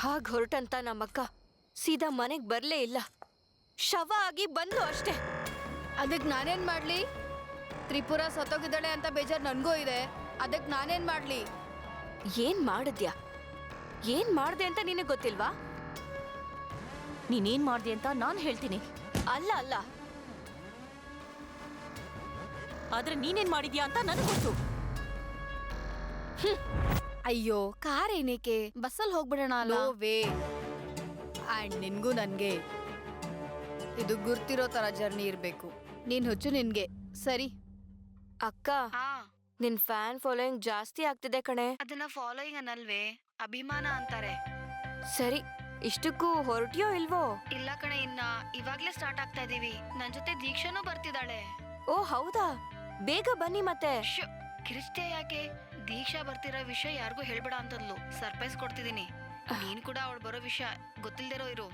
ಹಾಗೆ ಹೊರಟಂತ ನಮ್ಮಕ್ಕ ಸೀದಾ ಮನೆಗೆ ಬರಲೇ ಇಲ್ಲ, ಶವ ಆಗಿ ಬಂದು ಅಷ್ಟೇ. ಅದಕ್ಕೆ ನಾನೇನ್ ಮಾಡ್ಲಿ? ತ್ರಿಪುರ ಸತ್ತೋಗಿದ್ದಾಳೆ ಅಂತ ಬೇಜಾರು ನನಗೂ ಇದೆ. ಅದಕ್ಕೆ ನಾನೇನ್ ಮಾಡ್ಲಿ? ಏನ್ ಮಾಡಿದ್ಯಾ? ಏನ್ ಮಾಡ್ದೆ ಅಂತ ನಿನಗೆ ಗೊತ್ತಿಲ್ವಾ? ನೀನೇನ್ ಮಾಡ್ದೆ ಅಂತ ನಾನು ಹೇಳ್ತೀನಿ. ಅಲ್ಲ ಅಲ್ಲ, ಆದ್ರೆ ನೀನೇನ್ ಮಾಡಿದ್ಯಾ ಅಂತ ನನಗೆ ಗೊತ್ತು. ಅಯ್ಯೋ, ಕಾರ್ ಏನಕ್ಕೆ, ಬಸ್ಸಲ್ಲಿ ಹೋಗ್ಬಿಡೋಣ. ವೇ ಅಂಡ್ ನಿನ್ಗೂ ನನ್ಗೆ ಇದು ಗುರ್ತಿರೋ ತರ ಜರ್ನಿ ಇರ್ಬೇಕು. ನೀನ್ ಹುಚ್ಚು ನಿನ್ಗೆ. ಸರಿ ಅಕ್ಕ, ನಿನ್ ಫ್ಯಾನ್ ಫಾಲೋಯಿಂಗ್ ಜಾಸ್ತಿ ಆಗ್ತಿದೆ ಕಣೆ. ಅದನ್ನ ಫಾಲೋಯಿಂಗ್ ಅನ್ನಲ್ವೇ, ಅಭಿಮಾನ ಅಂತಾರೆ. ಸರಿ, ಇಷ್ಟಕ್ಕೂ ಹೊರಟಿಯೋ ಇಲ್ವೋ? ಇಲ್ಲ ಕಣೆ, ಇನ್ನ ಇವಾಗ್ಲೇ ಸ್ಟಾರ್ಟ್ ಆಗ್ತಾ ಇದೀವಿ. ನನ್ ಜೊತೆ ದೀಕ್ಷಾನೂ ಬರ್ತಿದ್ದಾಳೆ. ಓ ಹೌದಾ? ಬೇಗ ಬನ್ನಿ ಮತ್ತೆ. ಕಿರಿಸ್ತೆ ಯಾಕೆ? ದೀಕ್ಷಾ ಬರ್ತಿರೋ ವಿಷಯ ಯಾರಿಗೂ ಹೇಳ್ಬೇಡ ಅಂತಂದ್ಲು. ಸರ್ಪ್ರೈಸ್ ಕೊಡ್ತಿದೀನಿ. ನೀನ್ ಕೂಡ ಅವಳು ಬರೋ ವಿಷಯ ಗೊತ್ತಿಲ್ದಿರೋ ಇರು.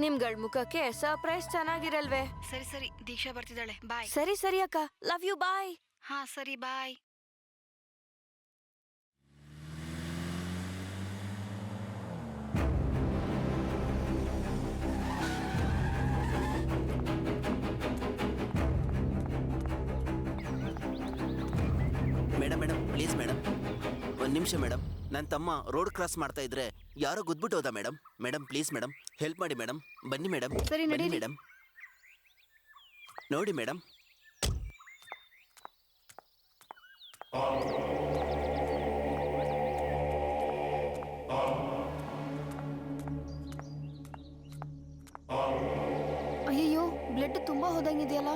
ನಿಮ್ಗಳ ಮುಖಕ್ಕೆ ಸರ್ಪ್ರೈಸ್ ಚೆನ್ನಾಗಿರಲ್ವೇ? ಸರಿ ಸರಿ, ದೀಕ್ಷಾ ಬರ್ತಿದ್ದಾಳೆ. ಬಾಯ್. ಸರಿ ಸರಿ ಅಕ್ಕ, ಲವ್ ಯು, ಬಾಯ್. ಹಾ ಸರಿ, ಬಾಯ್. ಮೇಡಮ್ ಮೇಡಮ್ ಪ್ಲೀಸ್ ಮೇಡಮ್, ಒಂದು ನಿಮಿಷ ಮೇಡಮ್. ನನ್ನ ತಮ್ಮ ರೋಡ್ ಕ್ರಾಸ್ ಮಾಡ್ತಾ ಇದ್ರೆ ಯಾರೋ ಗುದ್ಬಿಟ್ಟು ಹೋದ madam. Madam please madam, help ಮಾಡಿ ಮೇಡಮ್. ಬನ್ನಿ ಮೇಡಮ್. ಸರಿ, ಬನ್ನಿ ನಡೀರಿ. ಮೇಡಮ್. ನೋಡಿ ಮೇಡಮ್. ಅಯ್ಯೋ, ಬ್ಲಡ್ ತುಂಬಾ ಹೋದಂಗಿದೆಯಲ್ಲ.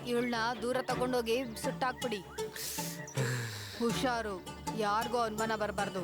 ಇವಳನ್ನ ದೂರ ತಗೊಂಡೋಗಿ ಸುಟ್ಟಾಕ್ಬಿಡಿ. ಹುಷಾರು, ಯಾರಿಗೂ ಅನುಮಾನ ಬರಬಾರ್ದು.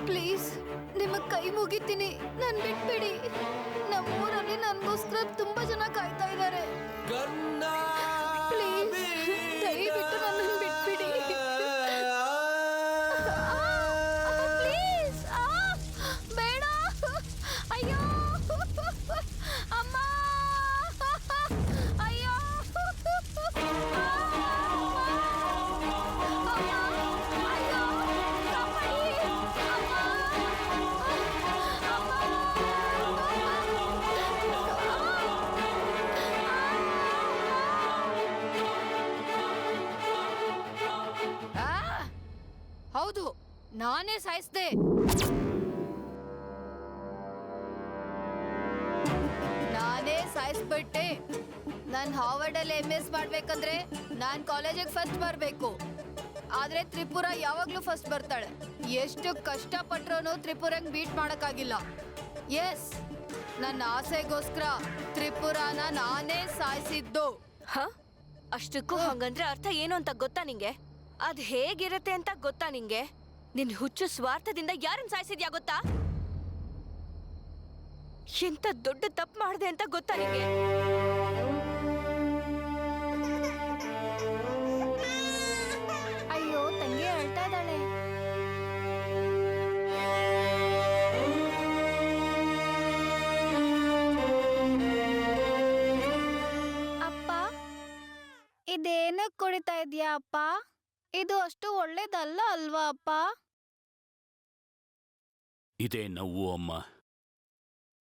ಪ್ಲೀಸ್, ನಿಮಗೆ ಕೈ ಮುಗಿತೀನಿ, ನನ್ ಬಿಟ್ಬಿಡಿ. ನಮ್ಮೂರಲ್ಲಿ ನನ್ಗೋಸ್ಕರ ತುಂಬಾ ಜನ ಕಾಯ್ತಾ ಇದ್ದಾರೆ. ಪ್ಲೀಸ್, ದಯವಿಟ್ಟು ನನ್ನನ್ನು ಬಿಟ್ಬಿಡಿ. ಪ್ಲೀಸ್, ಬೇಡ. ಅಯ್ಯೋ ಅಮ್ಮ, ಅಯ್ಯೋ ಹೌದು, ನಾನೇ ಸಾಯಿಸ್ದೆ. ನಾನೇ ಸಾಯಿಸ್ಬಿಟ್ಟೆ. ನಾನ್ ಹಾರ್ವರ್ಡ್ ಅಲ್ಲಿ MS ಮಾಡ್ಬೇಕಂದ್ರೆ ನಾನ್ ಕಾಲೇಜಿಗೆ ಫಸ್ಟ್ ಬರ್ಬೇಕು. ಆದ್ರೆ ತ್ರಿಪುರ ಯಾವಾಗ್ಲೂ ಫಸ್ಟ್ ಬರ್ತಾಳೆ. ಎಷ್ಟು ಕಷ್ಟಪಟ್ರೂ ತ್ರಿಪುರಂಗ್ ಬೀಟ್ ಮಾಡಕ್ಕಾಗಿಲ್ಲ. ಎಸ್, ನನ್ನ ಆಸೆಗೋಸ್ಕರ ತ್ರಿಪುರಾನ ನಾನೇ ಸಾಯಿಸಿದ್ದು. ಹ? ಅಷ್ಟಕ್ಕೂ ಹಂಗಂದ್ರೆ ಅರ್ಥ ಏನು ಅಂತ ಗೊತ್ತಾ ನಿಂಗೆ? ಅದ್ ಹೇಗಿರತ್ತೆ ಅಂತ ಗೊತ್ತಾ ನಿಂಗೆ? ನಿನ್ ಹುಚ್ಚು ಸ್ವಾರ್ಥದಿಂದ ಯಾರನ್ನ ಸಾಯಿಸಿದ್ಯಾ ಗೊತ್ತಾ? ಎಂತ ದೊಡ್ಡ ತಪ್ಪು ಮಾಡಿದೆ ಅಂತ ಗೊತ್ತಾ ನಿಂಗೆ? ಅಯ್ಯೋ, ತಂಗಿ ಅಳ್ತಾ ಇದ್ದಾಳೆ. ಅಪ್ಪ, ಇದೇನಕ್ಕೆ ಕುಡಿತಾ ಇದೀಯಾ ಅಪ್ಪ? ಇದು ಅಷ್ಟು ಒಳ್ಳೇದಲ್ಲ ಅಲ್ವಾ ಅಪ್ಪ? ಇದೇ ನೋವು ಅಮ್ಮ,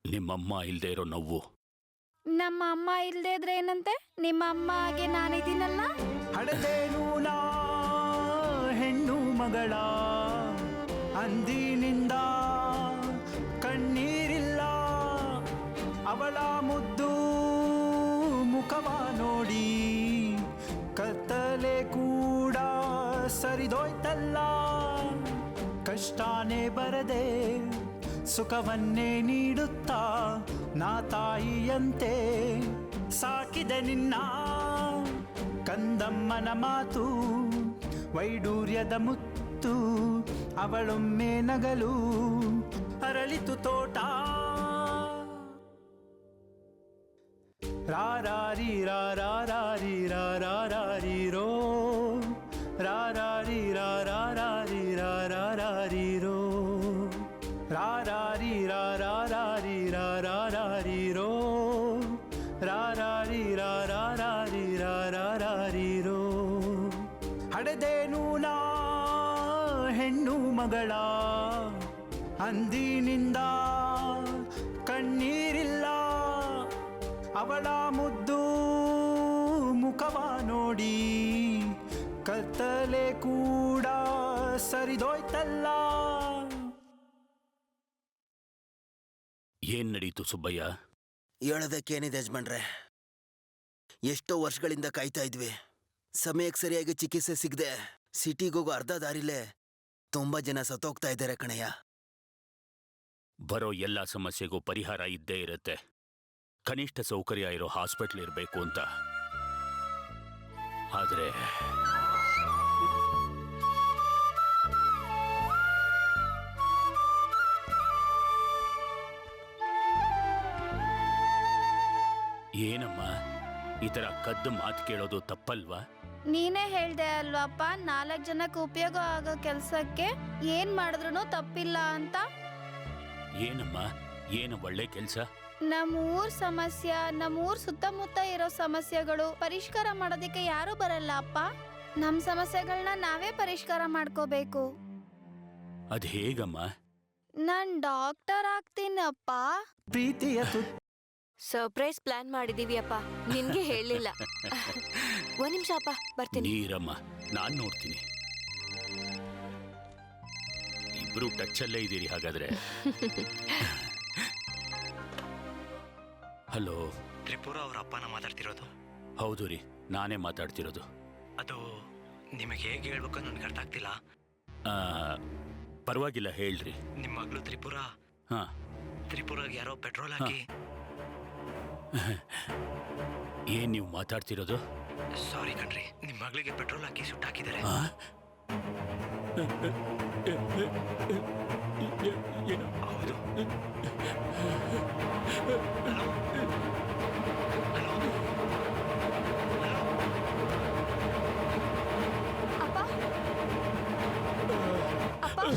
ನಿಮ್ಮಮ್ಮ ಇಲ್ದೇ ಇರೋ ನೋವು. ನಮ್ಮ ಅಮ್ಮ ಇಲ್ದೇ ಇದ್ರೆ ಏನಂತೆ? ನಿಮ್ಮ ಅಮ್ಮ ಹಾಗೆ ನಾನಿದ್ದೀನಲ್ಲ. ಹಡೆದೇನು ನಾ ಹೆಣ್ಣು ಮಗಳ ಅಂದಿನಿಂದ ಕಣ್ಣೀರಿಲ್ಲ, ಅವಳ ಮುದ್ದು ಮುಖವ ನೋಡಿ ಕತ್ತಲೆ ಕೂಡ ಸರಿದೋಯ್ತಲ್ಲ. ಕಷ್ಟನೇ ಬರದೆ ಸುಖವನ್ನೇ ನೀಡುತ್ತಾ ನಾ ತಾಯಿಯಂತೆ ಸಾಕಿದೆ ನಿನ್ನ. ಕಂದಮ್ಮನ ಮಾತು ವೈಡೂರ್ಯದ ಮುತ್ತು, ಅವಳೊಮ್ಮೆ ನಗಲು ಅರಳಿತು ತೋಟ. ರಾರಾರಿ ರಾರಾರಿ ರಾರಾರಿರೋ, ರಾರಾರಿ ರಾರಾರಿ ರಾರಾರಿರೋ, ರಾರಾರಿ ರಾರಾರಿ ರಾರಾರಿರೋ, ರಾರಾರಿ ರಾರಾರಿ ರಾರಾರಿರೋ. ಹಡೆದೇನು ನಾ ಹೆಣ್ಣು ಮಗಳ ಅಂದಿನಿಂದ ಕಣ್ಣೀರಿಲ್ಲ, ಅವಳ ಮುದ್ದು ಮುಖವ ನೋಡಿ ಕತ್ತಲೆ ಕೂಡ ಸರಿದೋಯ್ತಲ್ಲ. ಏನ್ ನಡೀತು ಸುಬ್ಬಯ್ಯ? ಹೇಳೋದಕ್ಕೇನಿದೆ ಯಜಮಾನ್ರೆ, ಎಷ್ಟೋ ವರ್ಷಗಳಿಂದ ಕಾಯ್ತಾ ಇದ್ವಿ. ಸಮಯಕ್ಕೆ ಸರಿಯಾಗಿ ಚಿಕಿತ್ಸೆ ಸಿಗದೆ ಸಿಟಿಗೋಗೋ ಅರ್ಧ ದಾರಿಲೇ ತುಂಬಾ ಜನ ಸತ್ತೋಗ್ತಾ ಇದ್ದಾರೆ ಕಣಯ್ಯ. ಬರೋ ಎಲ್ಲ ಸಮಸ್ಯೆಗೂ ಪರಿಹಾರ ಇದ್ದೇ ಇರುತ್ತೆ. ಕನಿಷ್ಠ ಸೌಕರ್ಯ ಇರೋ ಹಾಸ್ಪಿಟ್ಲ್ ಇರಬೇಕು ಅಂತ. ಆದ್ರೆ ಏನಮ್ಮ, ಈ ತರ ಕದ್ದು ಮಾತು ಕೇಳೋದು ತಪ್ಪಲ್ವಾ? ನೀನೇ ಹೇಳ್ದೆ ಅಲ್ವಪ್ಪ, 4 ಜನಕ್ಕೆ ಉಪಯೋಗ ಆಗೋ ಕೆಲ್ಸಕ್ಕೆ ಏನ್ ಮಾಡಿದ್ರು ತಪ್ಪಿಲ್ಲ ಅಂತ. ಏನಮ್ಮ, ಏನು ಒಳ್ಳೆ ಕೆಲ್ಸ? ನಮ್ಮೂರ್ ಸಮಸ್ಯೆ, ನಮ್ಮೂರ್ ಸುತ್ತಮುತ್ತ ಇರೋ ಸಮಸ್ಯೆಗಳು ಪರಿಷ್ಕಾರ ಮಾಡೋದಕ್ಕೆ ಯಾರು ಬರಲ್ಲ ಅಪ್ಪ. ನಮ್ ಸಮಸ್ಯೆಗಳನ್ನ ನಾವೇ ಪರಿಷ್ಕಾರ ಮಾಡ್ಕೋಬೇಕು. ಅದ್ ಹೇಗಮ್ಮ? ನಾನ್ ಡಾಕ್ಟರ್ ಆಗ್ತೀನಪ್ಪ. ಪ್ರೀತಿಯ ಸರ್ಪ್ರೈಸ್ ಪ್ಲಾನ್ ಮಾಡಿದೀವಿ ಅಪ್ಪ, ನಿನ್ಗೆ ಹೇಳಿಲ್ಲ. ಒಂದ್ ನಿಮಿಷ ಅಪ್ಪ, ಬರ್ತೀನಿ. ನೀರಮ್ಮ, ನಾನ್ ನೋಡ್ತೀನಿ. ಇಬ್ರು ಟಚ್ಚಲ್ಲೇ ಇದ್ದೀರಿ ಹಾಗಾದ್ರೆ. ಹಲೋ, ತ್ರಿಪುರ ಅವ್ರ ಅಪ್ಪನ ಮಾತಾಡ್ತಿರೋದು? ಹೌದು ರೀ, ನಾನೇ ಮಾತಾಡ್ತಿರೋದು. ಅದು ನಿಮಗೆ ಹೇಗೆ ಹೇಳ್ಬೇಕು ನನಗೆ ಅರ್ಥ ಆಗ್ತಿಲ್ಲ. ಪರವಾಗಿಲ್ಲ, ಹೇಳ್ರಿ. ನಿಮ್ಮ ಮಗಳು ತ್ರಿಪುರ, ಹಾ, ತ್ರಿಪುರಾಗ ಯಾರೋ ಪೆಟ್ರೋಲ್ ಹಾಕಿ. ಏನ್ ನೀವು ಮಾತಾಡ್ತಿರೋದು? ಸಾರಿ ಕಣ್ರಿ, ನಿಮ್ಮ ಮಗಳಿಗೆ ಪೆಟ್ರೋಲ್ ಹಾಕಿ ಸುಟ್ಟಾಕಿದ್ದಾರೆ. ಹೌದು. ಹಲೋ ಹಲೋ ಅಪ್ಪ ಅಪ್ಪ